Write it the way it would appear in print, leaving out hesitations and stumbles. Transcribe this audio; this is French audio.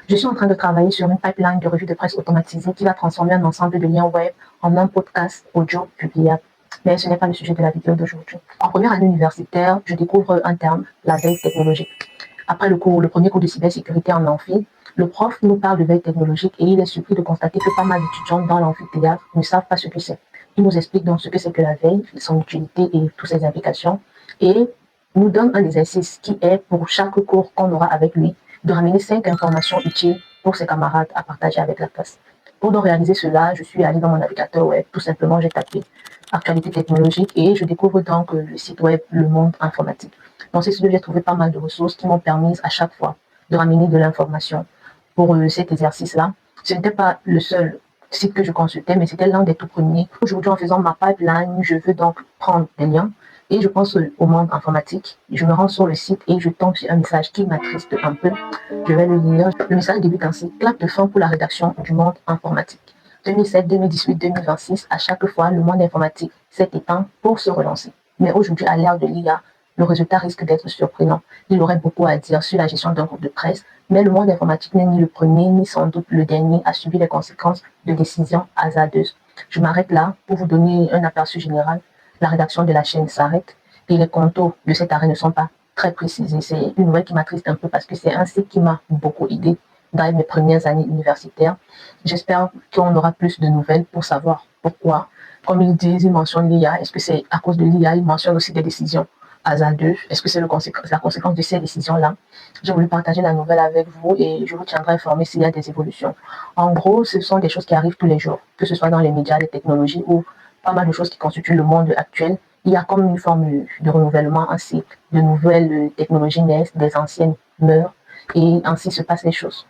Je suis en train de travailler sur une pipeline de revue de presse automatisée qui va transformer un ensemble de liens web en un podcast audio publiable. Mais ce n'est pas le sujet de la vidéo d'aujourd'hui. En première année universitaire, je découvre un terme, la veille technologique. Après le premier cours de cybersécurité en amphi, le prof nous parle de veille technologique et il est surpris de constater que pas mal d'étudiants dans l'amphithéâtre ne savent pas ce que c'est. Il nous explique donc ce que c'est que la veille, son utilité et toutes ses implications, et nous donne un exercice qui est pour chaque cours qu'on aura avec lui de ramener 5 informations utiles pour ses camarades à partager avec la classe. Pour donc réaliser cela, je suis allée dans mon navigateur web, tout simplement j'ai tapé actualité technologique et je découvre donc le site web Le Monde Informatique. Dans ce site, j'ai trouvé pas mal de ressources qui m'ont permis à chaque fois de ramener de l'information pour cet exercice-là. Ce n'était pas le seul site que je consultais, mais c'était l'un des tout premiers. Aujourd'hui, en faisant ma pipeline, je veux donc prendre des liens et je pense au monde informatique. Je me rends sur le site et je tombe sur un message qui m'attriste un peu. Je vais le lire. Le message débute ainsi: clap de fin pour la rédaction du monde informatique. 2007, 2018, 2026, à chaque fois, le monde informatique s'est éteint pour se relancer. Mais aujourd'hui, à l'ère de l'IA, le résultat risque d'être surprenant. Il aurait beaucoup à dire sur la gestion d'un groupe de presse, mais le monde informatique n'est ni le premier, ni sans doute le dernier à subir les conséquences de décisions hasardeuses. Je m'arrête là pour vous donner un aperçu général. La rédaction de la chaîne s'arrête et les contours de cet arrêt ne sont pas très précisés. C'est une nouvelle qui m'attriste un peu parce que c'est un site qui m'a beaucoup aidé dans mes premières années universitaires. J'espère qu'on aura plus de nouvelles pour savoir pourquoi. Comme ils disent, ils mentionnent l'IA. Est-ce que c'est à cause de l'IA? Ils mentionnent aussi des décisions hasardeuses. Est-ce que c'est la conséquence de ces décisions-là? J'ai voulu partager la nouvelle avec vous et je vous tiendrai informé s'il y a des évolutions. En gros, ce sont des choses qui arrivent tous les jours, que ce soit dans les médias, les technologies ou pas mal de choses qui constituent le monde actuel. Il y a comme une forme de renouvellement, un cycle. De nouvelles technologies naissent, des anciennes meurent et ainsi se passent les choses.